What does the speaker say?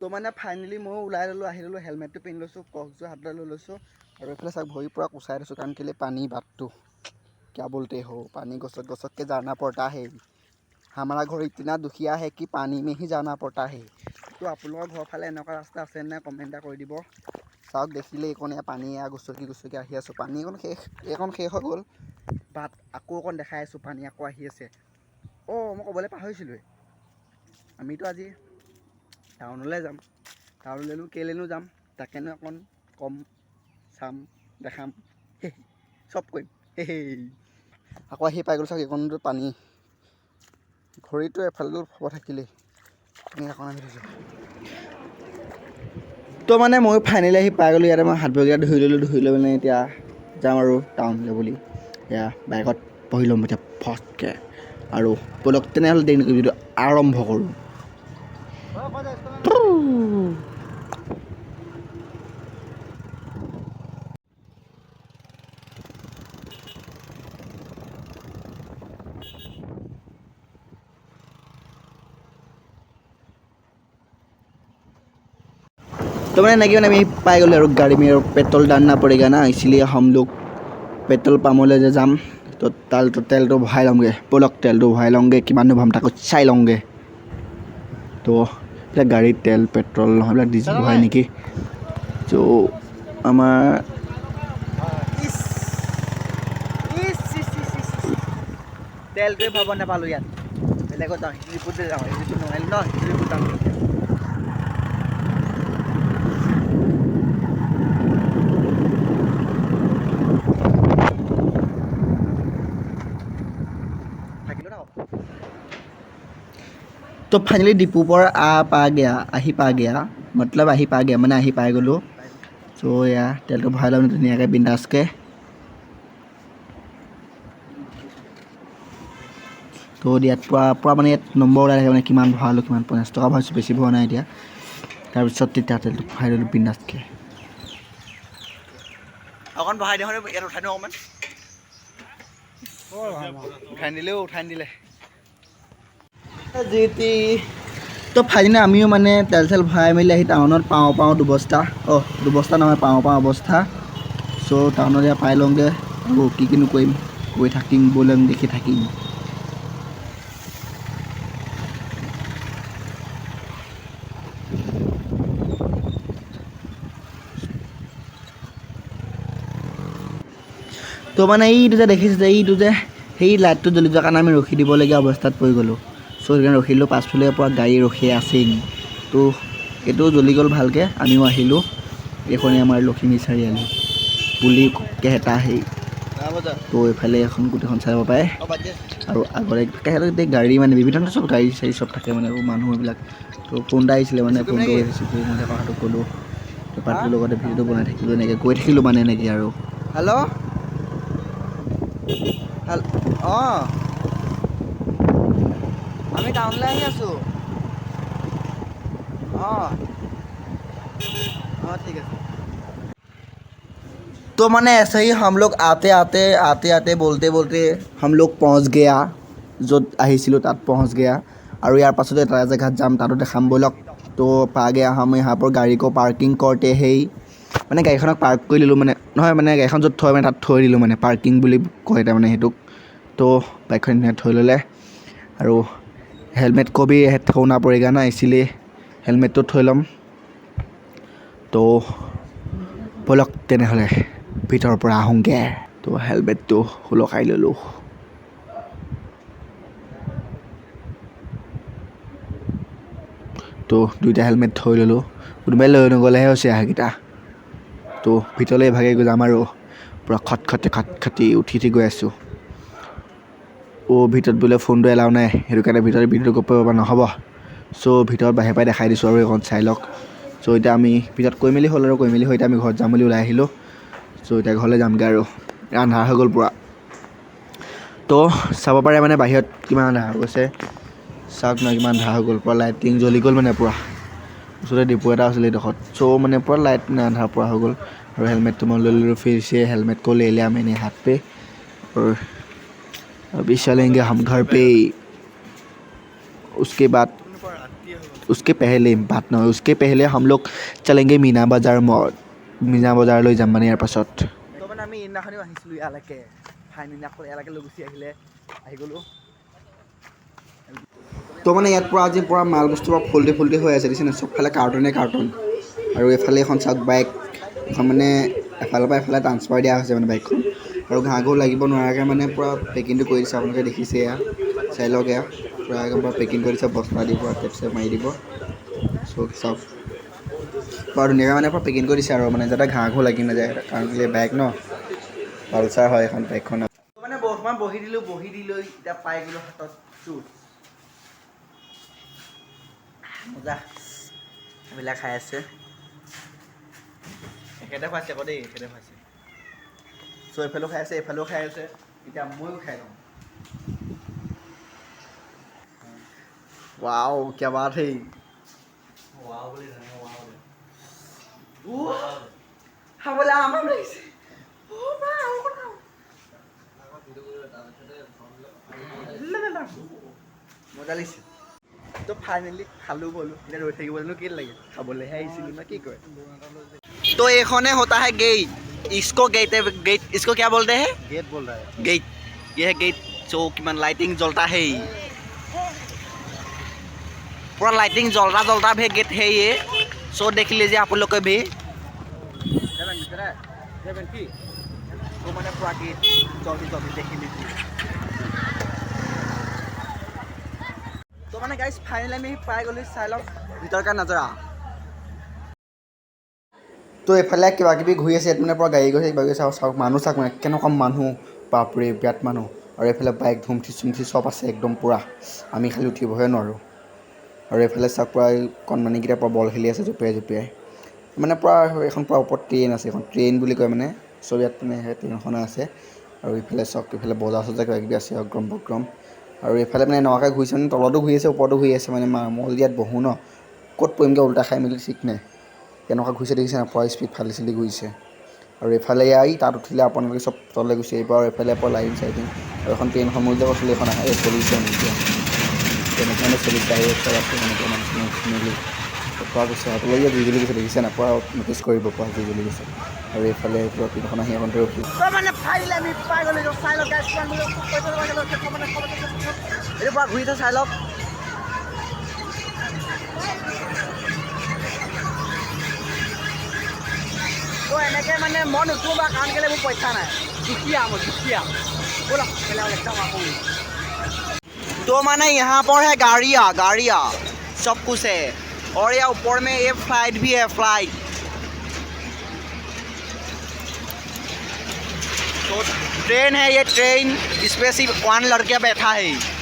তো মানে ফাইনেলি মই ওলাই ল'লোঁ আহি ল'লোঁ হেলমেটটো পিন্ধি লৈছোঁ ককযোৰ হাতত লৈ লৈছোঁ আৰু এইফালে চাওক ভৰিৰ পৰা কুচাই দিছোঁ কাৰণ কেলৈ পানী বাটটো क्या बोलते हो पानी गसक गसक के जाना पड़ता है हमारा घर इतना दुखिया है कि पानी में ही जाना पड़ता है तो আপোনালোকৰ ঘৰৰ ফালে এনেকুৱা ৰাস্তা আছে নে কমেণ্ট এটা কৰি দিব চাওক দেখিলে এইকণ পানী গছকি আহি আছোঁ পানী এইকণ শেষ হৈ গ'ল বাট আকৌ অকণ দেখাই আছোঁ পানী আকৌ আহি আছে মই ক'বলৈ পাহৰিছিলোঁৱে আমিতো আজি টাউনলৈ যাম টাউনলৈনো কেলৈনো যাম তাকেনো অকণ কম চাম দেখাম চব কৰিম আকৌ আহি পাই গ'ল চাওক এইকণটো পানী ঘড়ীটো এফালে হ'ব থাকিলেই আমি এখন আহি থৈছোঁ তো মানে মই ফাইনেলি আহি পাই গ'লোঁ ইয়াতে মই হাত ভৰিকেইটা ধুই ল'লোঁ ধুই লৈ মানে এতিয়া যাম আৰু টাউনলৈ বুলি এয়া বাইকত বহি ল'ম এতিয়া ফটকৈ আৰু ব'লক তেনেহ'লে দেৰি নকৰি ভিডিঅ'টো আৰম্ভ কৰোঁ तो मैंने नहीं मैं पाई गए और गाड़ी में पेट्रोल डालना पड़ेगा ना इसलिए हम लोग पेट्रोल पाम्पले जाम तो तेल तो भराई लंगे बोलक तेल तो भराई लंगे कि हम तक चाई लंगे तो गाड़ी तेल पेट्रोल ना डिजेल भराई नेকি तो आमार तेल तो भराब नापालो इतना बेलेगत जाऊँ हिरिपुरते जाऊँ हिरिपुर नोवारिल न हिरिपुर जाऊँ तो फाइनली डिपू पर पा गया मतलब पा गया मैंने पाई गलो तो या तेल तो भराई लम धुनियाके बिंदास के तो यात पूरा माने नम्बर ओলাই থাকে মানে কিমান ভৰালো কিমান 50 টকা ভৰাইছোঁ বেছি ভৰা নাই এতিয়া তাৰপিছত তেতিয়া তেলটো ভৰাই ল'লোঁ বিন্দাছকে অকণ ভৰাই দিওঁ ইয়াত উঠাই দিওঁ অকণমান উঠাই দিলে যেতি তো ফাইনেলি আমিও মানে তেল চেল ভৰাই মেলি আহি টাউনত পাওঁ দুবস্তা নহয় পাওঁ অৱস্থা চ' টাউনত ইয়াত পাই লওঁগৈ আৰু কিনো কৰিম গৈ থাকিম ব'লং দেখি থাকিম তো মানে এইটো যে দেখিছে যে এইটো যে সেই লাইটটো জ্বলি যোৱাৰ কাৰণে আমি ৰখি দিবলগীয়া অৱস্থাত পৰি গ'লোঁ চ' সেইকাৰণে ৰখিলোঁ পাছফালে পৰা গাড়ী ৰখি আছেই তো এইটো জ্বলি গ'ল ভালকৈ আমিও আহিলোঁ এইখনেই আমাৰ লখিমী চাৰিআলি পুলি কেহেটা সেই তো এইফালে এখন গোটেইখন চাব পাৰে আৰু আগতে গোটেই গাড়ী মানে বিভিন্ন ধৰণৰ চব গাড়ী চাড়ী চব থাকে মানে মানুহ এইবিলাক তো ফোন এটা আহিছিলে মানে ফোনটো ৰিচিভ কৰি মই কথাটো ক'লোঁ তো পাতিৰ লগতে ভিডিঅ'টো বনাই থাকিলোঁ এনেকৈ গৈ থাকিলোঁ মানে এনেকৈ আৰু হেল্ল' আমি টাউনলৈ আহি আছোঁ ठीक है तो मैंने ऐसे ही हम लोग आते बोलते हम लोग पहुँच गया য'ত আহিছিলোঁ তাত पहुँच गया और यार पाछते এটা জেগাত যাম তাতো দেখাম ব'লক तो पा गया हम यहाँ पर गाड़ी को पार्किंग करते ही মানে গাড়ীখনক পাৰ্ক কৰি দিলোঁ মানে নহয় মানে গাড়ীখন য'ত থৈ মানে তাত থৈ দিলোঁ মানে পাৰ্কিং বুলি কয় তাৰমানে সেইটোক তো বাইকখন থৈ ল'লে আৰু हेलमेट को भी खोना पड़ेगा ना इसलिए हेलमेट तो थৈ ল'ম তো ব'লক তেনেহ'লে ভিতৰৰ পৰা আহোঁগৈ তো হেলমেটটো লগাই ল'লোঁ তো দুইটা হেলমেট থৈ ল'লোঁ কোনোবাই লৈ নগ'লেহে হৈছে সেইকেইটা তো ভিতৰলৈ ভাগে গৈ যাম আৰু পূৰা খটখটি উঠি গৈ আছোঁ ভিতৰত বোলে ফোনটো এলাও নাই সেইটো কাৰণে ভিতৰত ভিডিঅ'টো কৰিব পৰা নহ'ব চ' ভিতৰত বাহিৰৰ পৰাই দেখাই দিছোঁ আৰু এইখন চাই লওক চ' এতিয়া আমি ভিতৰত কৈ মেলি হ'ল আৰু কৈ মেলি হৈ এতিয়া আমি ঘৰত যাম বুলি ওলাই আহিলোঁ চ' এতিয়া ঘৰলৈ যামগৈ আৰু আন্ধাৰ হৈ গ'ল পূৰা তো চাব পাৰে মানে বাহিৰত কিমান আন্ধাৰ হৈ গৈছে চাওক না কিমান আন্ধাৰ হৈ গ'ল পূৰা লাইটিং জ্বলি গ'ল মানে পূৰা ওচৰতে ডিপু এটা আছিলে এইডোখৰত চ' মানে পূৰা লাইট মানে আন্ধাৰ পৰা হৈ গ'ল और हेलमेट तो मैं ले लूँ फिर से हेलमेट को ले लिया मैंने हाथ पे और अभी चलेंगे हम घर पे उसके बाद उसके पहले बात नहीं उसके पहले हम लोग चलेंगे मीना बाजारলৈ যাম মানে ইয়াৰ পাছত তো মানে আমি ইদিনাখনিও আহিছিলোঁ ইয়ালৈকে ফাইন দিনাখন ইয়ালৈকে লৈ গুচি আহি গ'লোঁ তো মানে ইয়াত পৰা আজি পৰা মাল বস্তু পৰা ফুল্টি হৈ আছে দেখিছেনে চবফালে কাৰ্টনে কাৰ্টন আৰু এইফালে এখন চাওক বাইক এখন মানে এফালৰ পৰা এফালে ট্ৰান্সফাৰ দিয়া হৈছে মানে বাইকখন আৰু ঘাঁহ ঘাঁহ লাগিব নোৱাৰাকৈ মানে পূৰা পেকিংটো কৰি দিছে আপোনালোকে দেখিছে এয়া চাই লওক এয়া পূৰা একদম পূৰা পেকিং কৰি দিছে বস্তা দি পূৰা টেপ চেপ মাৰি দিব চাওক পূৰা ধুনীয়াকৈ মানে পূৰা পেকিং কৰি দিছে আৰু মানে যাতে ঘাঁহ ঘাঁহ লাগি নাযায় কাৰণ কেলৈ বাইক ন পালচাৰ হয় এখন বাইকখন মানে বৰ্তমান বহি দিলোঁ এতিয়া পাই গ'লোঁ হাতত জুচ মজা এইবিলাক খাই আছে এখেতে খুৱাইছে আকৌ দেই এখেতে খুৱাইছে চ' এইফালেও খাই আছে এইফালেও খাই আছে এতিয়া ময়ো খাই লওঁ ৱাও কিয়া বাত হে খাবলৈ আমাৰ লাগিছে মজা লাগিছে তো ফাইনেলি খালোঁ বলো এতিয়া ৰৈ থাকিব জানো কি লাগে খাবলৈহে আহিছিলোঁ না কি কয় तो एखने होता है गेट इसको गेट इसको क्या बोलते हैं गेट बोल रहा है गेट ये है गेट जो कि लाइटिंग जलता है पूरा लाइटिंग जलता भी गेट है ये सो देख लीजिए आप लोग को भी तो मैंने पूरा गेट जल्दी देख लीजिए तो मैंने गाइस फाइनली আমি পাই গ'লো চাই লওক ভিতৰ কা নজৰা তো এফালে কিবা কিবি ঘূৰি আছে ইয়াত মানে পৰা গাড়ী গৈছে কিবা গৈছে চাওক মানুহ চাওক মানে কেনেকুৱা মানুহ বাপৰে বিৰাট মানুহ আৰু এইফালে বাইক ধুমথি চব আছে একদম পূৰা আমি খালি উঠিবহে নোৱাৰোঁ আৰু এইফালে চাওক পূৰা কণমানিকেইটা পূৰা বল খেলি আছে জঁপিয়াই মানে পূৰা এখন পূৰা ওপৰত ট্ৰেইন আছে এখন ট্ৰেইন বুলি কয় মানে চব ইয়াত মানে ট্ৰেইনখন আছে আৰু এইফালে চাওক এইফালে বজাৰ চজাৰ কিবা কিবি আছে অগ্ৰম আৰু এইফালে মানে এনেকুৱাকৈ ঘূৰিছে মানে তলতো ঘূৰি আছে ওপৰতো ঘূৰি আছে মানে মই ইয়াত বহোঁ ন ক'ত পৰিমগৈ উল্টা খাই মেলি ঠিক নাই কেনেকুৱা ঘূৰিছে দেখিছে না পূৰা স্পীড ফালি চালি ঘূৰিছে আৰু এইফালে তাত উঠিলে আপোনালোকে চব তললৈ গুচি আহিব আৰু এইফালে পৰা লাইটিং চাইটিং আৰু এখন ট্ৰেইনখন মোৰ যে কৈছিলোঁ এখন আহে চলিছে এতিয়া তেনেকৈ মানে চলিছে আহি এনেকৈ মানুহখিনি মেলি পোৱা গৈছে আপোনালোকে জুই জ্বলি গৈছে দেখিছে না পূৰা ন'টিছ কৰিব পৰা জুই জ্বলি গৈছে আৰু এইফালে পূৰা ট্ৰেইনখন আহি এখন ৰখি মানে ফাইলে আমি পাই গ'লোঁ চাই লওক এইটো পৰা ঘূৰি চাই লওক তো এনেকৈ মানে মই নুঠোঁ বা কাৰণ কেলৈ মোৰ পইচা নাই दुखिया बोला तो माने यहाँ पर है गाड़ियाँ सब कुछ है और यहाँ ऊपर में ये फ्लाइट भी है फ्लाइट तो ट्रेन है ये ट्रेन इस पर सिर्फ 1 लड़का बैठा है